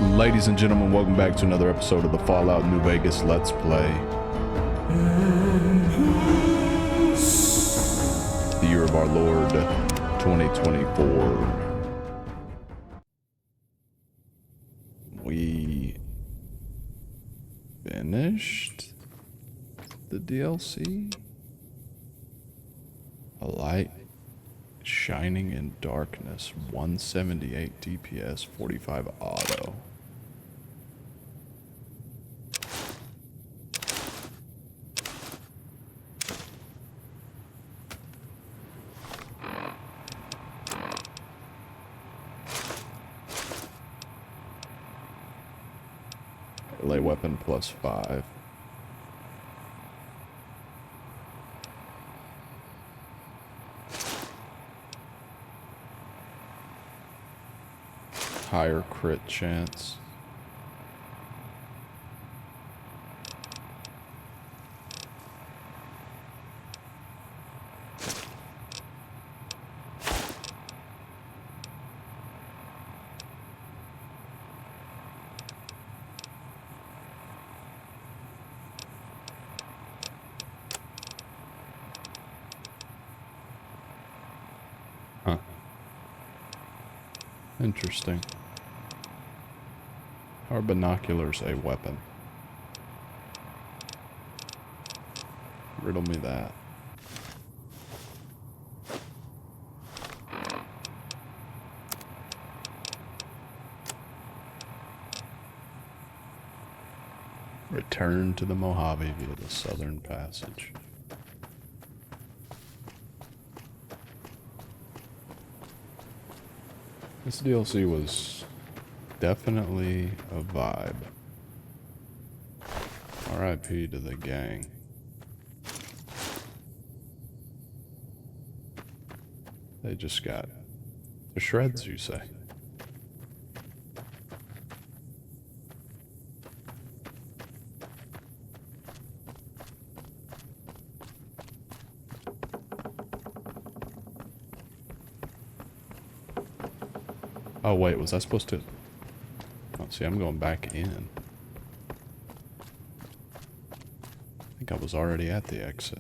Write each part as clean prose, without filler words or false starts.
Ladies and gentlemen, welcome back to another episode of the Fallout New Vegas Let's Play. The year of our Lord, 2024. We finished the DLC? A light shining in darkness, 178 DPS, 45 auto. Melee weapon plus 5. Higher crit chance. Huh. Interesting. Are binoculars a weapon? Riddle me that. Return to the Mojave via the Southern Passage. This DLC was definitely a vibe. RIP to the gang. They just got the shreds, you say. Oh wait, was I supposed to... Oh, see, I'm going back in. I think I was already at the exit.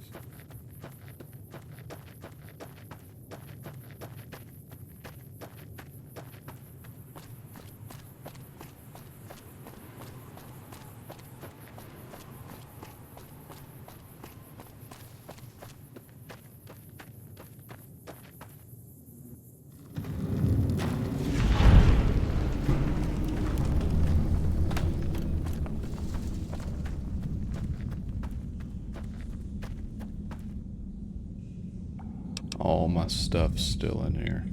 All my stuff's still in here.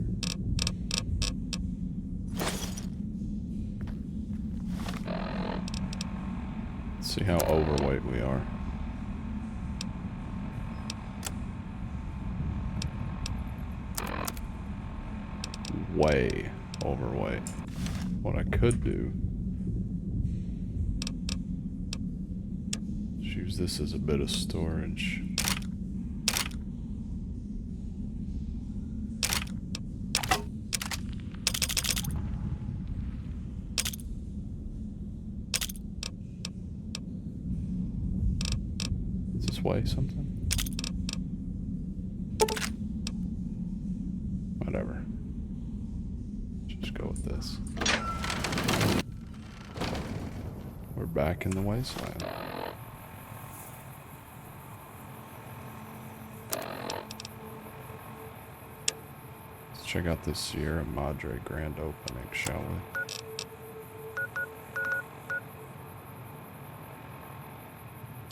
Let's see how overweight we are. Way overweight. What I could do is use this as a bit of storage. Way something? Whatever. Just go with this. We're back in the wasteland. Let's check out this Sierra Madre grand opening, shall we?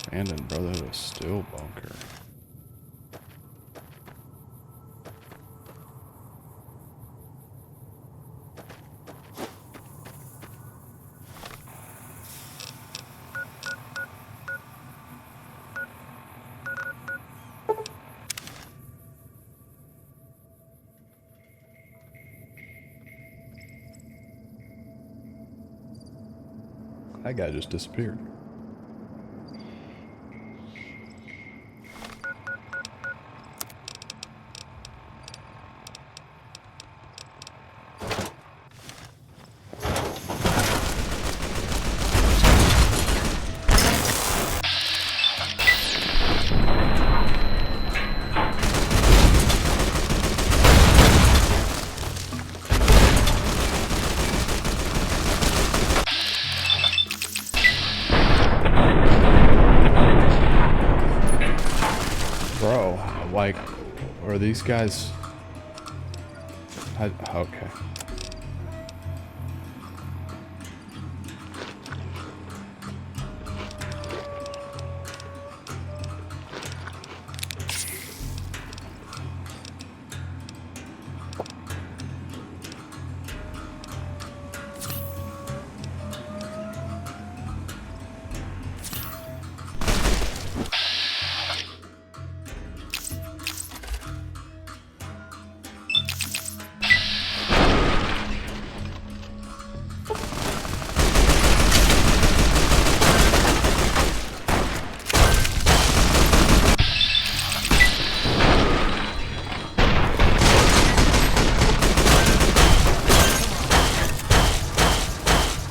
Abandoned Brotherhood of Steel Bunker. That guy just disappeared. Or are these guys... okay.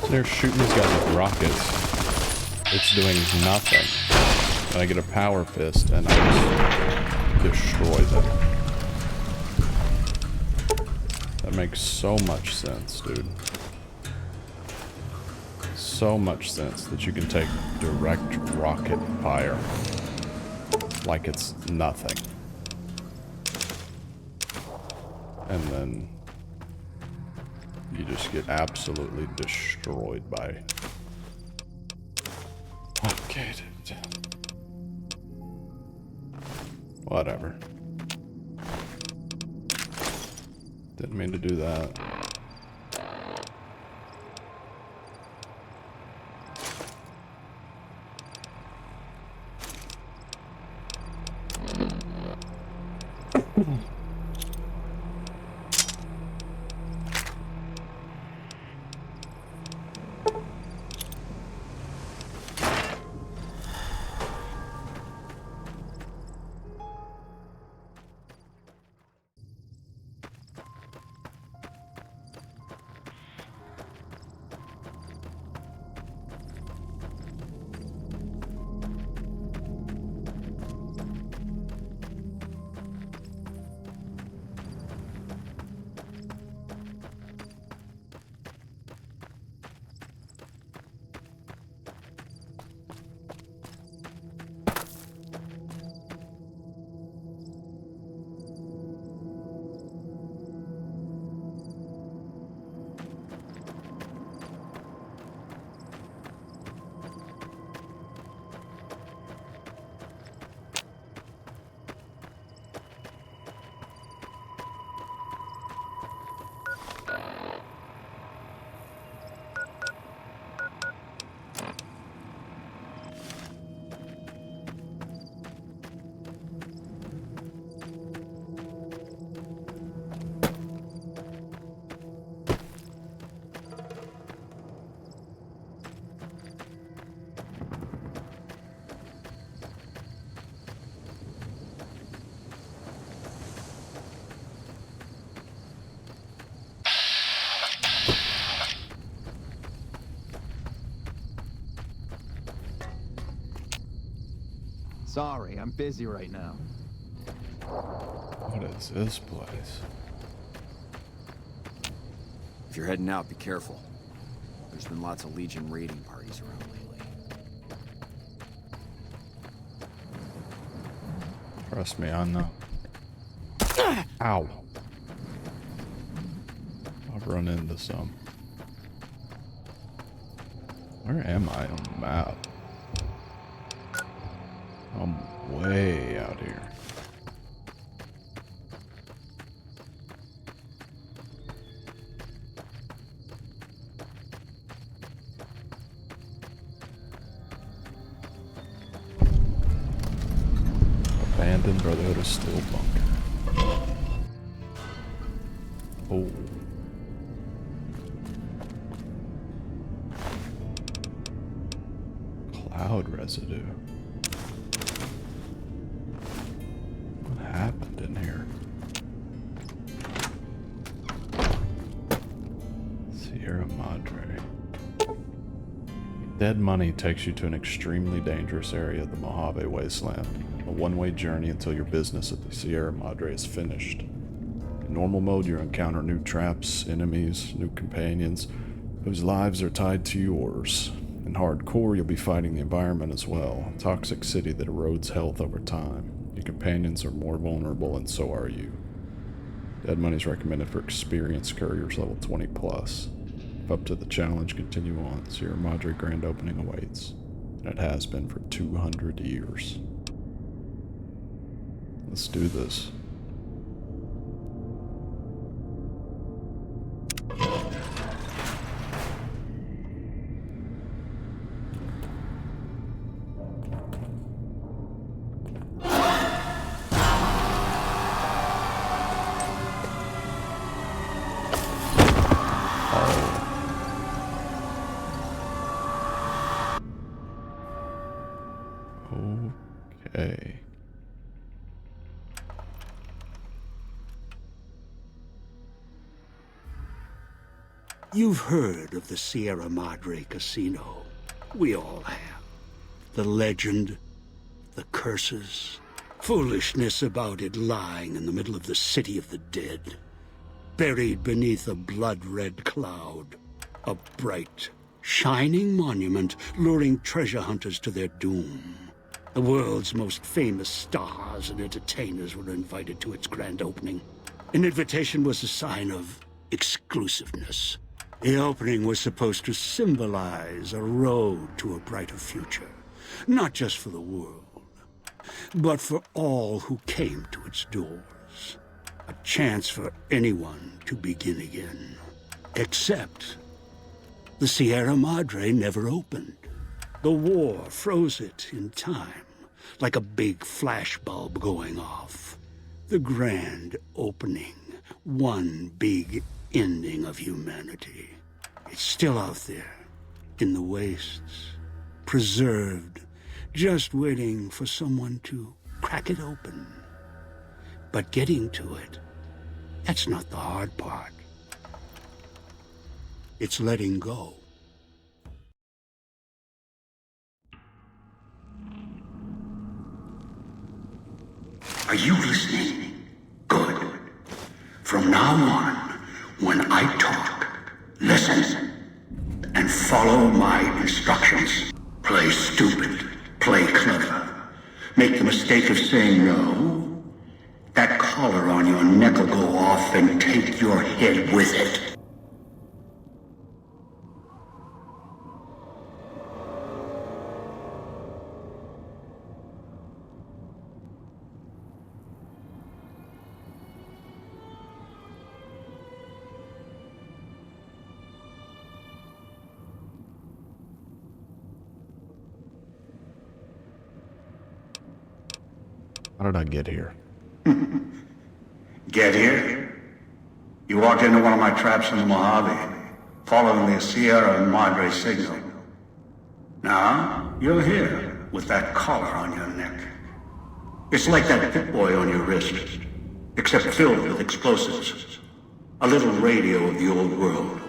They're shooting these guys with rockets. It's doing nothing. And I get a power fist and I just destroy them. That makes so much sense, dude. So much sense that you can take direct rocket fire like it's nothing. And then you just get absolutely destroyed by... Okay, dude. Whatever. Didn't mean to do that. Sorry, I'm busy right now. What is this place? If you're heading out, be careful. There's been lots of Legion raiding parties around lately. Trust me, I know. Ow. I've run into some. Where am I on the map? I'm way out here. Abandoned Brotherhood of Steel Bunker. Oh. Cloud residue. What happened in here? Sierra Madre. Dead money takes you to an extremely dangerous area of the Mojave Wasteland. A one-way journey until your business at the Sierra Madre is finished. In normal mode, you encounter new traps, enemies, new companions, whose lives are tied to yours. In hardcore, you'll be fighting the environment as well, a toxic city that erodes health over time. Your companions are more vulnerable, and so are you. Dead money is recommended for experienced couriers level 20 plus. If up to the challenge, continue on. Sierra Madre grand opening awaits, and it has been for 200 years. Let's do this. Okay. You've heard of the Sierra Madre Casino. We all have. The legend, the curses, foolishness about it lying in the middle of the city of the dead. Buried beneath a blood-red cloud. A bright, shining monument luring treasure hunters to their doom. The world's most famous stars and entertainers were invited to its grand opening. An invitation was a sign of exclusiveness. The opening was supposed to symbolize a road to a brighter future. Not just for the world, but for all who came to its doors. A chance for anyone to begin again. Except the Sierra Madre never opened. The war froze it in time, like a big flashbulb going off. The grand opening, one big ending of humanity. It's still out there, in the wastes, preserved, just waiting for someone to crack it open. But getting to it, that's not the hard part. It's letting go. Are you listening? Good. From now on, when I talk, listen and follow my instructions. Play stupid, play clever. Make the mistake of saying no. That collar on your neck will go off and take your head with it. How did I get here? Get here? You walked into one of my traps in the Mojave, following the Sierra Madre signal. Now, you're here, with that collar on your neck. It's like that Pip-Boy on your wrist, except filled with explosives. A little radio of the old world.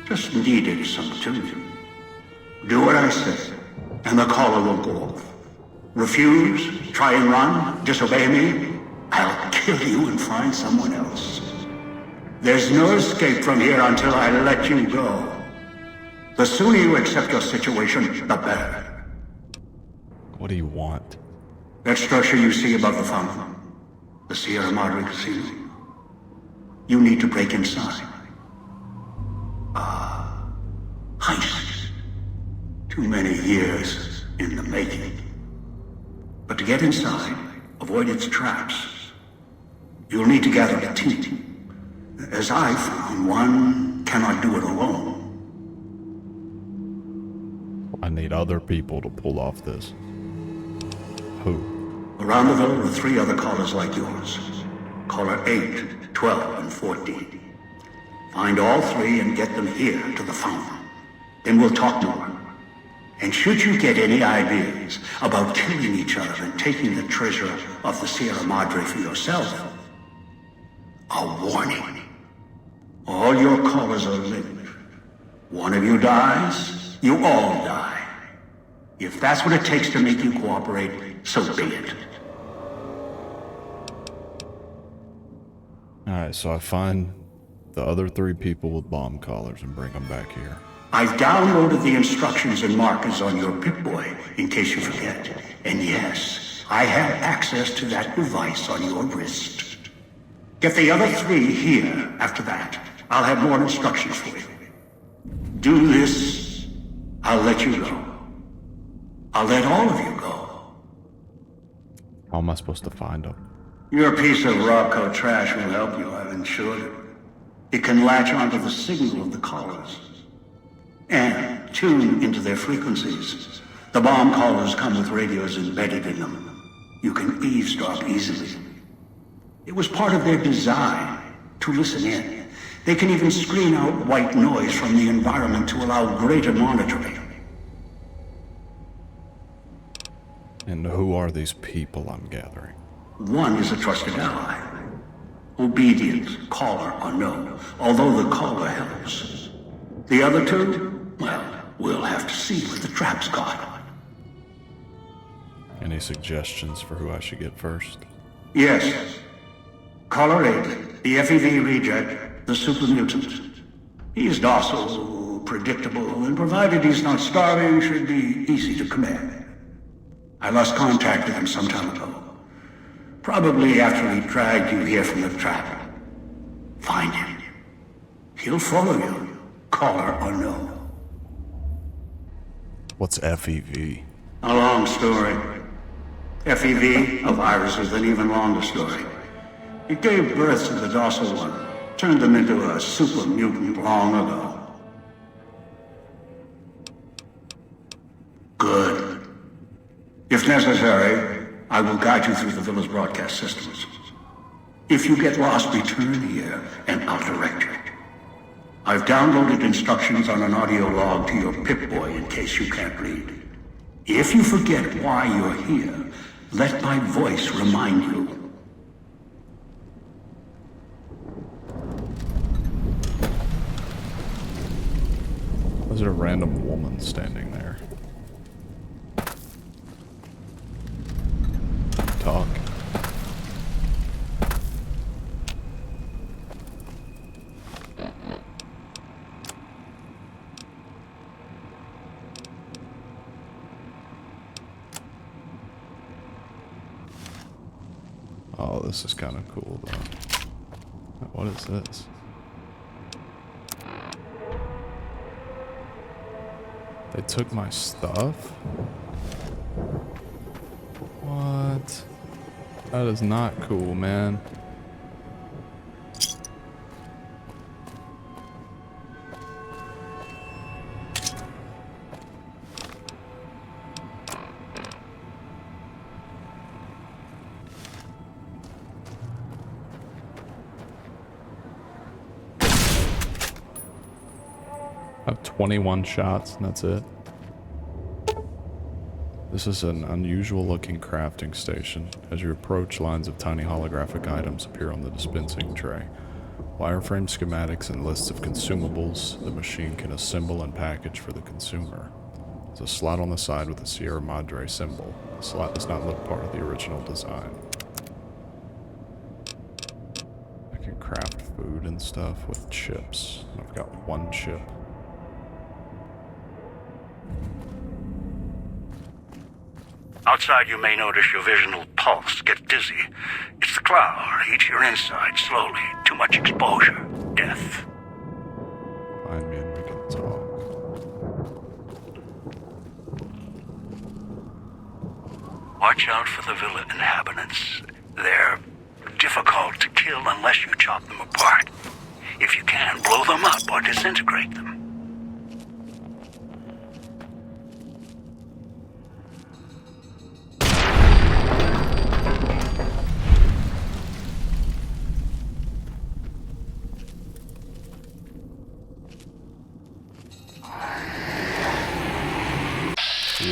Just needed some tuning. Do what I say, and the collar will go off. Refuse, try and run, disobey me, I'll kill you and find someone else. There's no escape from here until I let you go. The sooner you accept your situation, the better. What do you want? That structure you see above the fountain, the Sierra Madre Casino. You need to break inside. Heist. Too many years in the making. But to get inside, avoid its traps, you'll need to gather a team. As I found, one cannot do it alone. I need other people to pull off this. Who? Around the villa are 3 other callers like yours. Caller 8, 12, and 14. Find all 3 and get them here to the fountain. Then we'll talk more. And should you get any ideas about killing each other and taking the treasure of the Sierra Madre for yourself, a warning. All your callers are linked. One of you dies, you all die. If that's what it takes to make you cooperate, so be it. Alright, so I find the other 3 people with bomb collars and bring them back here. I've downloaded the instructions and markers on your Pip-Boy, in case you forget. And yes, I have access to that device on your wrist. Get the other 3 here after that. I'll have more instructions for you. Do this, I'll let you go. I'll let all of you go. How am I supposed to find them? Your piece of Rocco trash will help you, I've insured it. It can latch onto the signal of the callers and tune into their frequencies. The bomb callers come with radios embedded in them. You can eavesdrop easily. It was part of their design to listen in. They can even screen out white noise from the environment to allow greater monitoring. And who are these people I'm gathering? One is a trusted ally. Obedient, caller unknown, although the caller helps. The other 2, well, we'll have to see what the trap's got. Any suggestions for who I should get first? Yes. Caller 8, the FEV reject, the super mutant. He's docile, predictable, and provided he's not starving, should be easy to command. I lost contact with him some time ago. Probably after he dragged you here from the trap. Find him. He'll follow you. Caller unknown. What's FEV? A long story. FEV, a virus, is an even longer story. It gave birth to the docile one. Turned them into a super mutant long ago. Good. If necessary, I will guide you through the villa's broadcast systems. If you get lost, return here, and I'll direct you. I've downloaded instructions on an audio log to your Pip-Boy in case you can't read. If you forget why you're here, let my voice remind you. Was there a random woman standing there? Talk. Oh, this is kind of cool though. What is this? They took my stuff? What? That is not cool, man. I have 21 shots and that's it. This is an unusual looking crafting station. As you approach, lines of tiny holographic items appear on the dispensing tray. Wireframe schematics and lists of consumables the machine can assemble and package for the consumer. There's a slot on the side with the Sierra Madre symbol. The slot does not look part of the original design. I can craft food and stuff with chips. I've got 1 chip. Outside, you may notice your vision will pulse, get dizzy. It's the cloud, eats your inside slowly. Too much exposure. Death. Find me and we can talk. Watch out for the villa inhabitants. They're difficult to kill unless you chop them apart. If you can, blow them up or disintegrate them.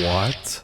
What?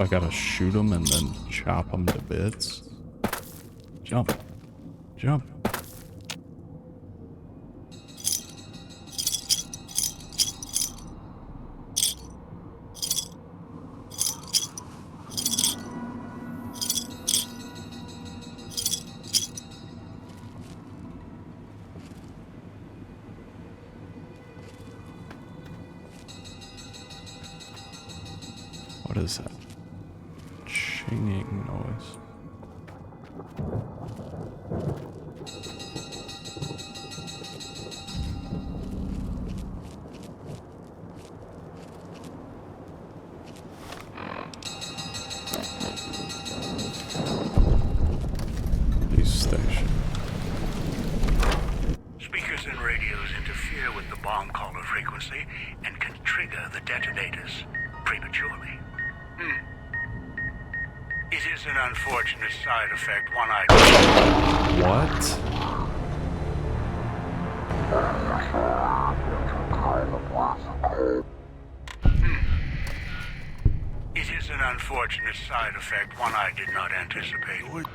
I gotta shoot them and then chop them to bits? Jump. Jump. What is that? Chinging noise. Police station. Speakers and radios interfere with the bomb caller frequency and can trigger the detonators prematurely. It is an unfortunate side effect, one I... What? It is an unfortunate side effect, one I did not anticipate.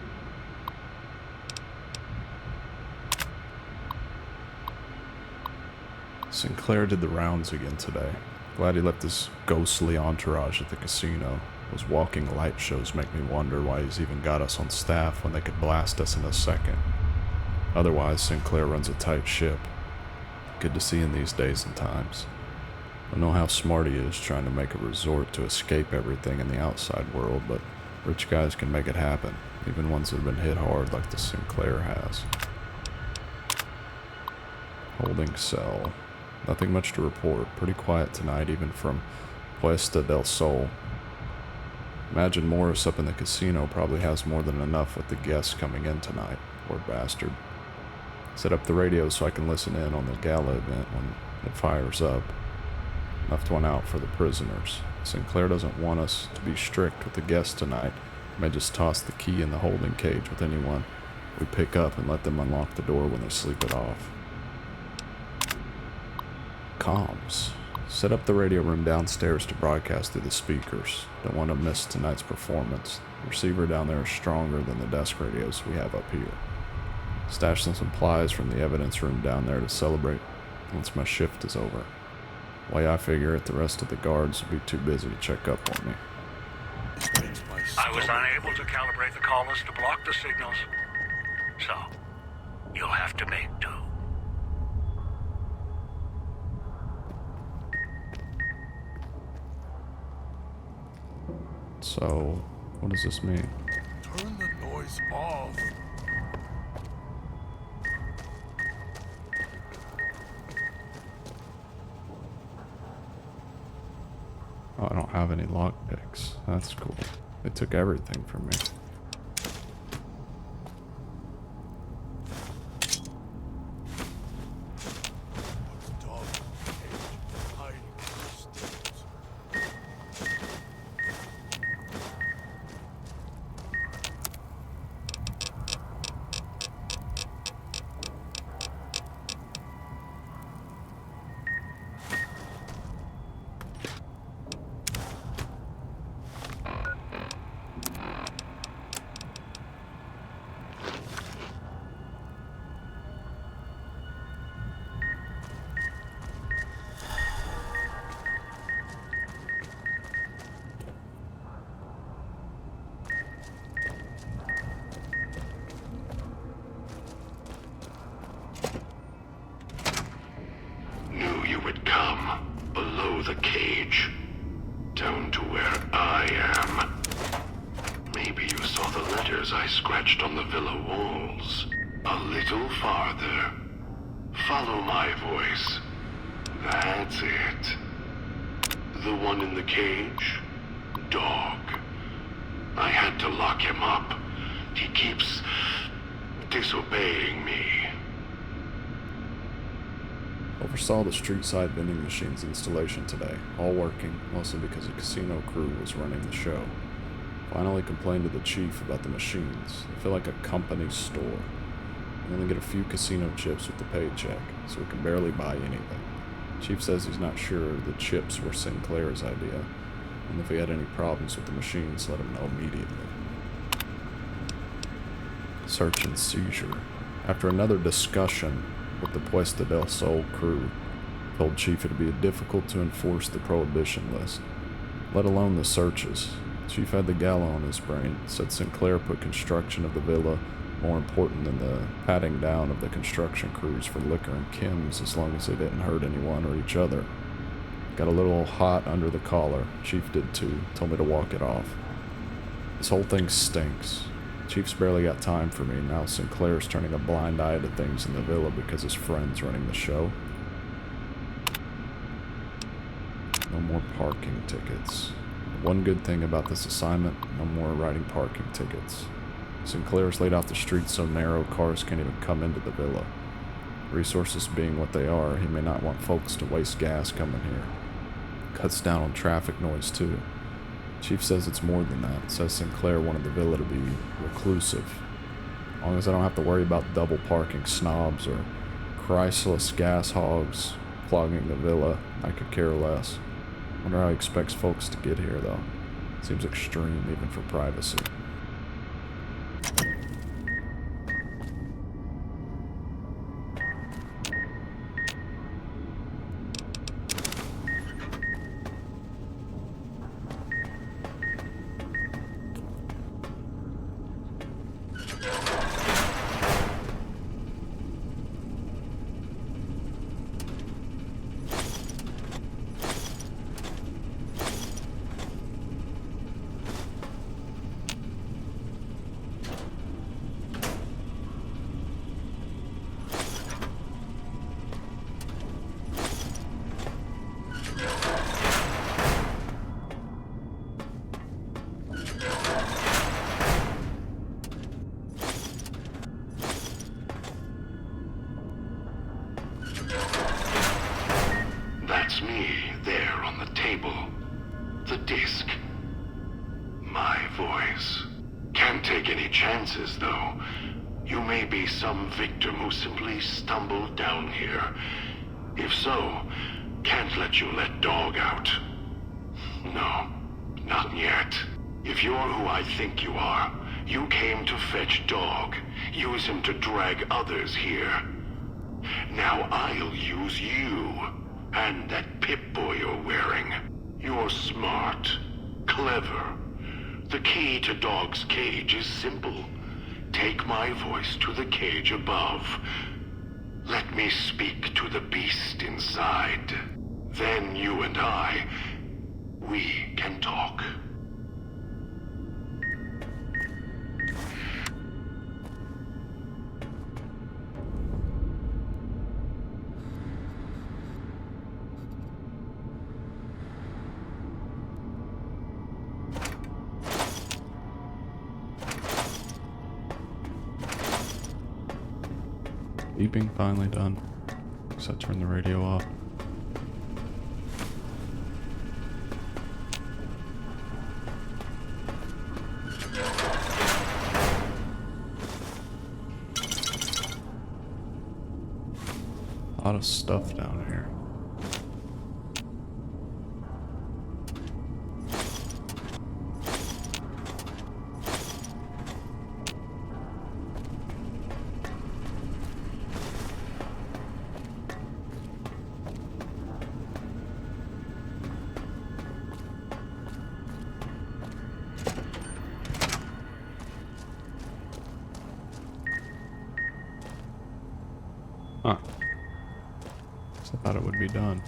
Sinclair did the rounds again today. Glad he left his ghostly entourage at the casino. Those walking light shows make me wonder why he's even got us on staff when they could blast us in a second. Otherwise, Sinclair runs a tight ship. Good to see in these days and times. I know how smart he is trying to make a resort to escape everything in the outside world, but rich guys can make it happen, even ones that have been hit hard like the Sinclair has. Holding cell. Nothing much to report. Pretty quiet tonight, even from Puesta del Sol. Imagine Morris up in the casino probably has more than enough with the guests coming in tonight. Poor bastard. Set up the radio so I can listen in on the gala event when it fires up. Left one out for the prisoners. Sinclair doesn't want us to be strict with the guests tonight. May just toss the key in the holding cage with anyone we pick up and let them unlock the door when they sleep it off. Comms. Set up the radio room downstairs to broadcast through the speakers. Don't want to miss tonight's performance. The receiver down there is stronger than the desk radios we have up here. Stash some supplies from the evidence room down there to celebrate once my shift is over. Way I figure it, the rest of the guards will be too busy to check up on me. I was unable to calibrate the callers to block the signals, so you'll have to make do. So, what does this mean? Turn the noise off. Oh, I don't have any lockpicks. That's cool. They took everything from me. The cage, down to where I am. Maybe you saw the letters I scratched on the villa walls. A little farther. Follow my voice. That's it. The one in the cage? Dog. I had to lock him up. He keeps disobeying me. Oversaw the street side vending machines installation today, all working, mostly because the casino crew was running the show. Finally complained to the chief about the machines. They feel like a company store. We only get a few casino chips with the paycheck, so we can barely buy anything. Chief says he's not sure the chips were Sinclair's idea. and if he had any problems with the machines, let him know immediately. Search and seizure. After another discussion with the Puesta del Sol crew, told Chief it'd be difficult to enforce the prohibition list, let alone the searches. Chief had the gala on his brain, said Sinclair put construction of the villa more important than the patting down of the construction crews for liquor and chems as long as they didn't hurt anyone or each other. Got a little hot under the collar. Chief did too. Told me to walk it off. This whole thing stinks. Chief's barely got time for me. Now Sinclair's turning a blind eye to things in the villa because his friend's running the show. No more parking tickets. One good thing about this assignment, no more writing parking tickets. Sinclair's laid out the streets so narrow cars can't even come into the villa. Resources being what they are, he may not want folks to waste gas coming here. Cuts down on traffic noise too. Chief says it's more than that. Says Sinclair wanted the villa to be reclusive. As long as I don't have to worry about double parking snobs or Chrysalis gas hogs clogging the villa, I could care less. Wonder how he expects folks to get here though. Seems extreme even for privacy. That's me, there on the table. The disc. My voice. Can't take any chances, though. You may be some victim who simply stumbled down here. If so, can't let you let Dog out. No, not yet. If you're who I think you are, you came to fetch Dog. Use him to drag others here. Now I'll use you. And that Pip-Boy you're wearing. You're smart, clever. The key to Dog's cage is simple. Take my voice to the cage above. Let me speak to the beast inside. Then you and I, we can talk. Beeping finally done. Guess I turned the radio off. A lot of stuff down here. Huh. I thought it would be done.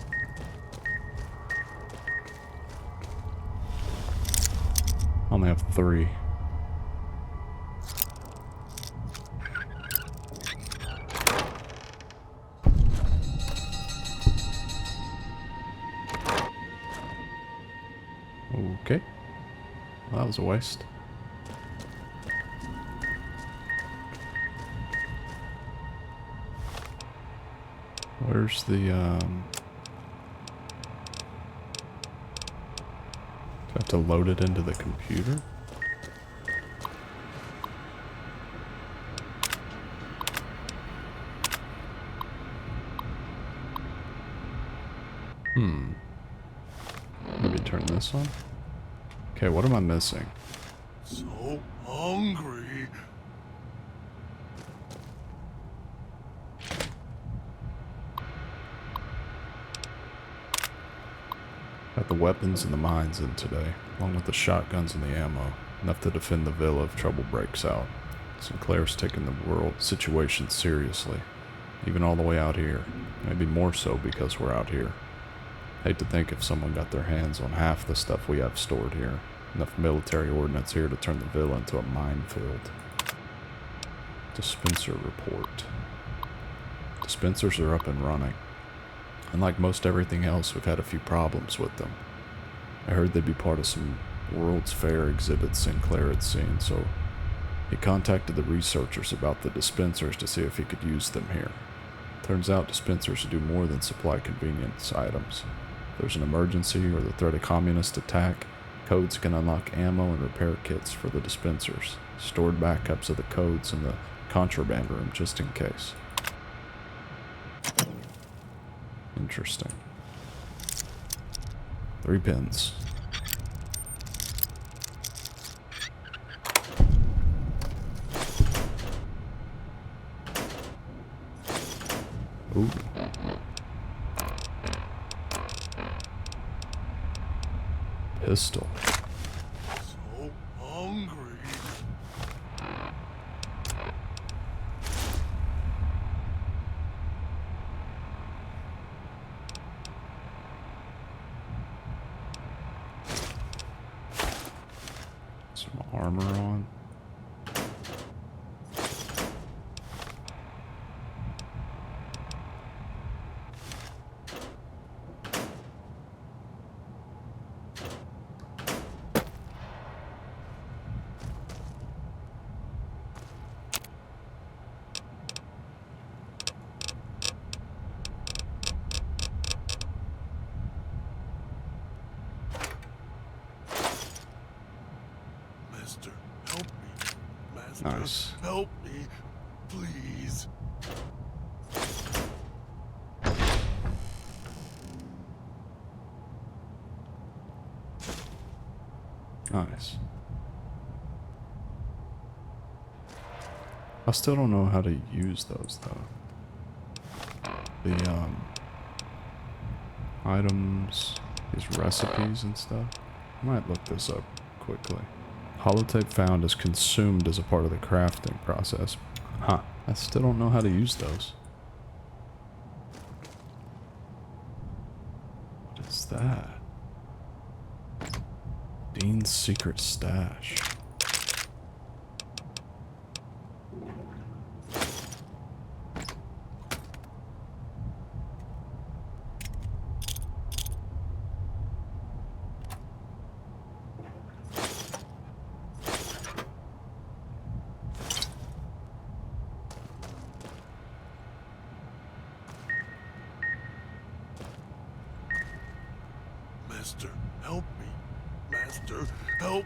I only have 3. Okay. Well, that was a waste. Where's the, do I have to load it into the computer? Maybe turn this on? Okay, what am I missing? So hungry. Got the weapons and the mines in today, along with the shotguns and the ammo. Enough to defend the villa if trouble breaks out. Sinclair's taking the world situation seriously. Even all the way out here. Maybe more so because we're out here. Hate to think if someone got their hands on half the stuff we have stored here. Enough military ordnance here to turn the villa into a minefield. Dispenser report. Dispensers are up and running. Unlike most everything else, we've had a few problems with them. I heard they'd be part of some World's Fair exhibits Sinclair had seen, so he contacted the researchers about the dispensers to see if he could use them here. Turns out dispensers do more than supply convenience items. If there's an emergency or the threat of communist attack, codes can unlock ammo and repair kits for the dispensers. Stored backups of the codes in the contraband room just in case. Interesting. 3 pins. Ooh. Pistol. So hungry. Some armor on. Master, help me. Master, Nice. help me, please. Nice. I still don't know how to use those though. The items, these recipes and stuff. I might look this up quickly. Holotape found is consumed as a part of the crafting process. Huh. I still don't know how to use those. What is that? Dean's secret stash. Master, help me. Master, help.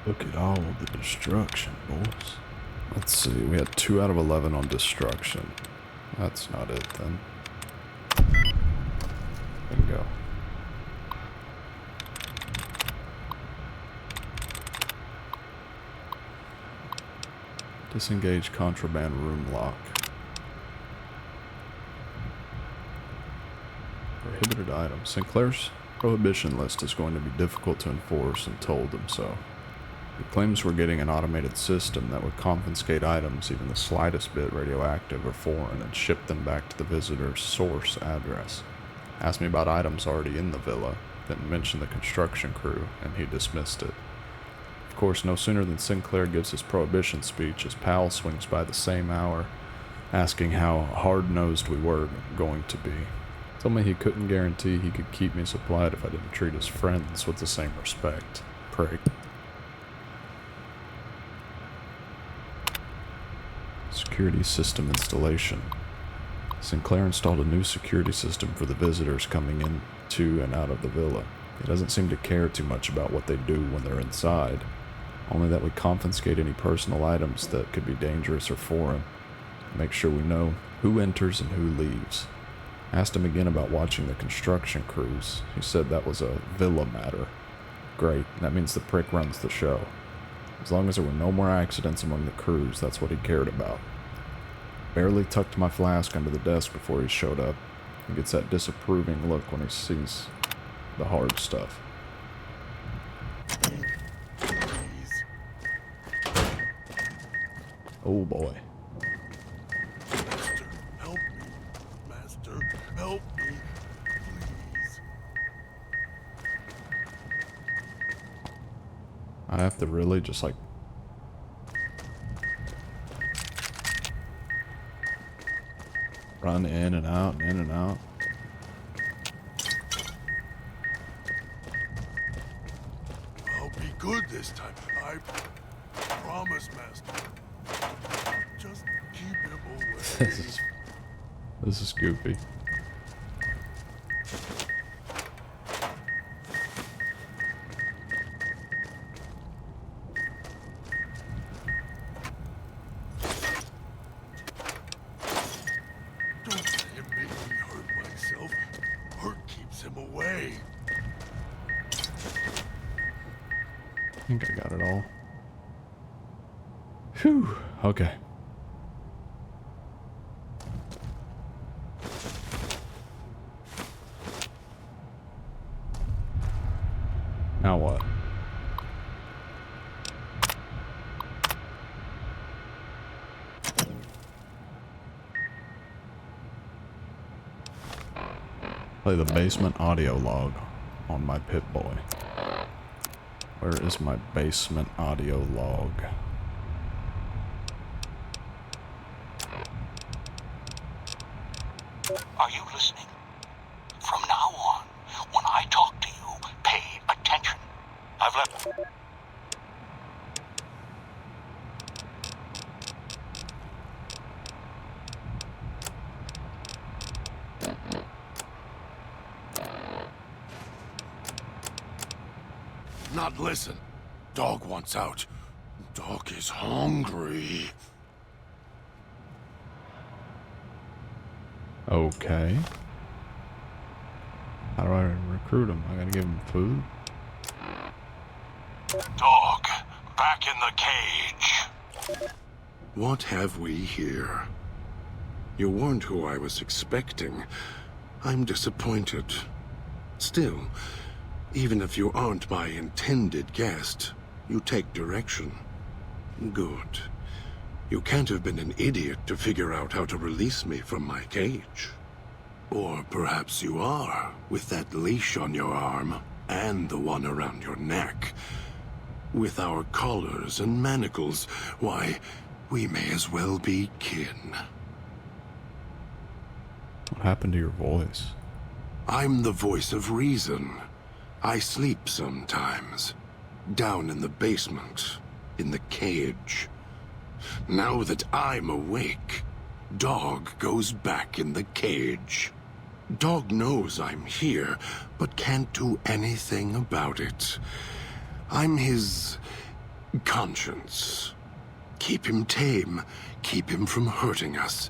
Look at all of the destruction, boys. Let's see, we had 2 out of 11 on destruction. That's not it then. Bingo. Disengage contraband room lock. Prohibited items. Sinclair's prohibition list is going to be difficult to enforce and told him so. He claims we're getting an automated system that would confiscate items even the slightest bit radioactive or foreign and ship them back to the visitor's source address. Asked me about items already in the villa, didn't mention the construction crew, and he dismissed it. Of course, no sooner than Sinclair gives his prohibition speech, his pal swings by the same hour, asking how hard-nosed we were going to be. Told me he couldn't guarantee he could keep me supplied if I didn't treat his friends with the same respect. Prig. Security system installation. Sinclair installed a new security system for the visitors coming in to and out of the villa. He doesn't seem to care too much about what they do when they're inside, only that we confiscate any personal items that could be dangerous or foreign. Make sure we know who enters and who leaves. I asked him again about watching the construction crews. He said that was a villa matter. Great, that means the prick runs the show. As long as there were no more accidents among the crews, that's what he cared about. Barely tucked my flask under the desk before he showed up. He gets that disapproving look when he sees the hard stuff. Oh boy. Master, help me. Master, help me. Please. I have to really just like... run in and out and in and out. I'll be good this time. I promise, Master. Just keep him away. This is goofy. Don't let him make me hurt myself. Hurt keeps him away. I think I got it all. Whew. Okay. Now what? Play the basement audio log on my Pip-Boy. Where is my basement audio log? Are you listening? From now on, when I talk to you, pay attention. I've left... Not listen. Dog wants out. Dog is hungry. Okay. How do I recruit him? I gotta give him food? Dog, back in the cage. What have we here? You weren't who I was expecting. I'm disappointed. Still, even if you aren't my intended guest, you take direction. Good. You can't have been an idiot to figure out how to release me from my cage. Or perhaps you are, with that leash on your arm, and the one around your neck. With our collars and manacles, why, we may as well be kin. What happened to your voice? I'm the voice of reason. I sleep sometimes. Down in the basement, in the cage. Now that I'm awake, Dog goes back in the cage. Dog knows I'm here, but can't do anything about it. I'm his conscience. Keep him tame, keep him from hurting us,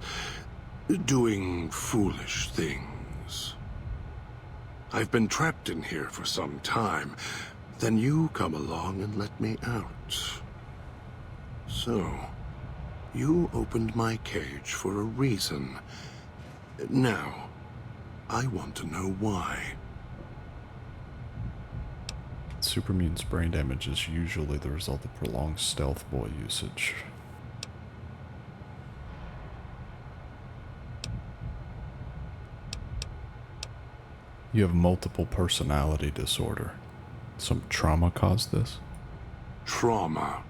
doing foolish things. I've been trapped in here for some time. Then you come along and let me out. So, you opened my cage for a reason. Now, I want to know why. Super mutant's brain damage is usually the result of prolonged stealth boy usage. You have multiple personality disorder. Some trauma caused this? Trauma.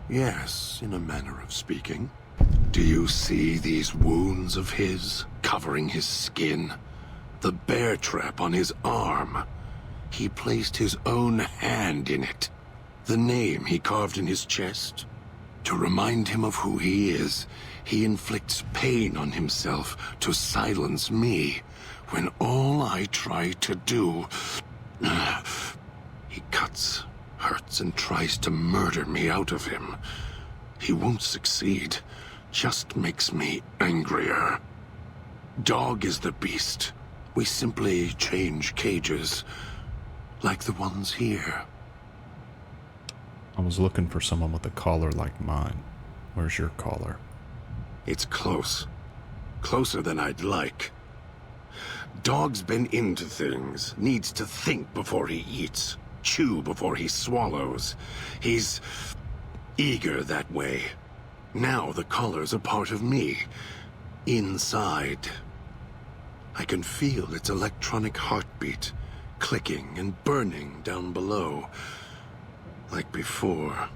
Yes, in a manner of speaking. Do you see these wounds of his, covering his skin? The bear trap on his arm. He placed his own hand in it. The name he carved in his chest. To remind him of who he is, he inflicts pain on himself to silence me, when all I try to do... He cuts, hurts, and tries to murder me out of him. He won't succeed, just makes me angrier. Dog is the beast. We simply change cages, like the ones here. I was looking for someone with a collar like mine. Where's your collar? It's close. Closer than I'd like. Dog's been into things, needs to think before he eats, chew before he swallows. He's eager that way. Now the collar's a part of me. Inside. I can feel its electronic heartbeat, clicking and burning down below. Like before.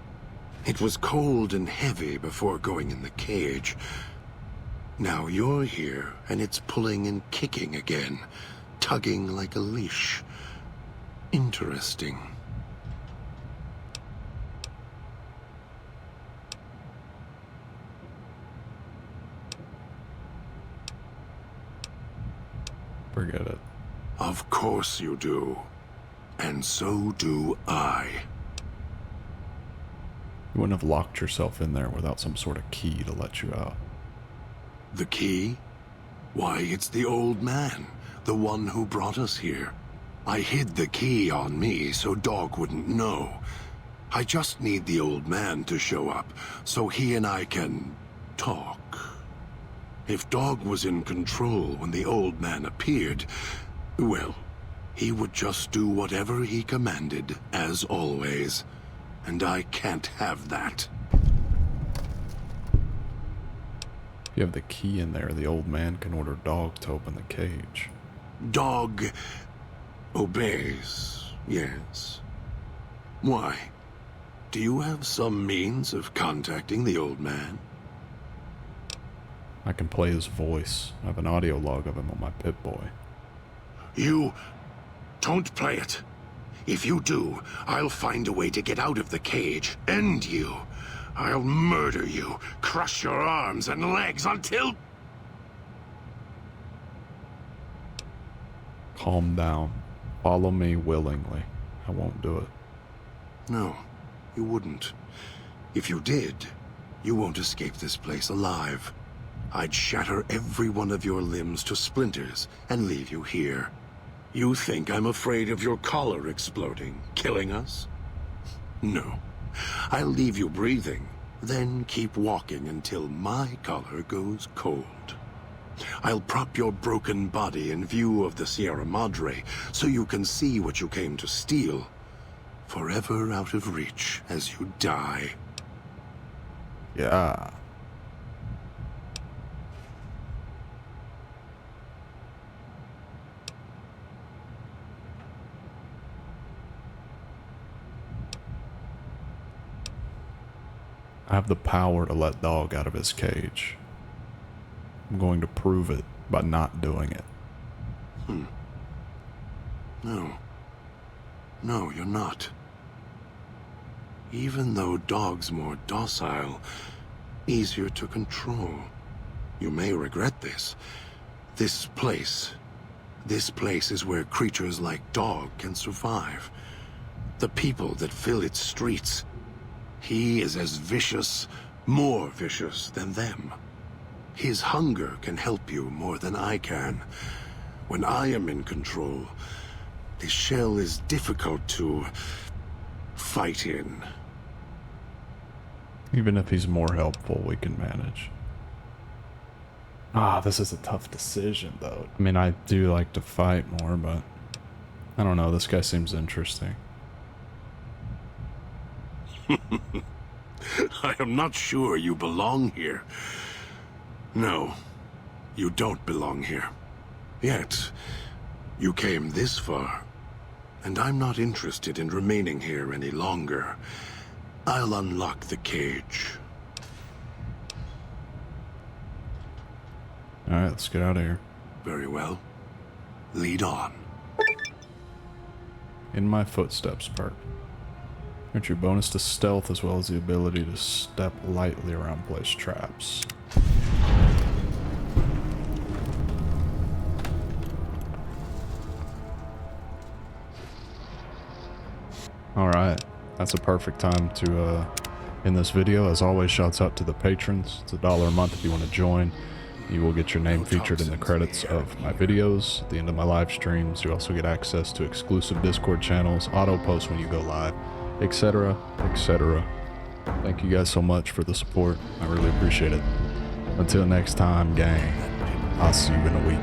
It was cold and heavy before going in the cage. Now you're here, and it's pulling and kicking again, tugging like a leash. Interesting. Forget it. Of course you do. And so do I. You wouldn't have locked yourself in there without some sort of key to let you out. The key? Why, it's the old man, the one who brought us here. I hid the key on me so Dog wouldn't know. I just need the old man to show up, so he and I can talk. If Dog was in control when the old man appeared, well, he would just do whatever he commanded, as always. And I can't have that. If you have the key in there, the old man can order Dog to open the cage. Dog obeys, yes. Why? Do you have some means of contacting the old man? I can play his voice. I have an audio log of him on my Pip-Boy. You don't play it. If you do, I'll find a way to get out of the cage, end you. I'll murder you, crush your arms and legs until... Calm down. Follow me willingly. I won't do it. No, you wouldn't. If you did, you won't escape this place alive. I'd shatter every one of your limbs to splinters and leave you here. You think I'm afraid of your collar exploding, killing us? No. I'll leave you breathing, then keep walking until my collar goes cold. I'll prop your broken body in view of the Sierra Madre so you can see what you came to steal, forever out of reach as you die. Yeah. I have the power to let Dog out of his cage. I'm going to prove it by not doing it. No. No, you're not. Even though Dog's more docile, easier to control. You may regret this. This place is where creatures like Dog can survive. The people that fill its streets. He is as vicious, more vicious than them. His hunger can help you more than I can. When I am in control, this shell is difficult to fight in. Even if he's more helpful, we can manage. This is a tough decision, though. I mean, I do like to fight more, but I don't know. This guy seems interesting. I am not sure you belong here. No, you don't belong here. Yet, you came this far, and I'm not interested in remaining here any longer. I'll unlock the cage. Alright, let's get out of here. Very well. Lead on. In my footsteps perk. Grant your bonus to stealth as well as the ability to step lightly around placed traps. Alright, that's a perfect time to end this video. As always, shouts out to the patrons. It's $1 a month if you want to join. You will get your name featured in the credits of my videos, at the end of my live streams. You also get access to exclusive Discord channels, auto posts when you go live, etc., etc. Thank you guys so much for the support. I really appreciate it. Until next time, gang, I'll see you in a week.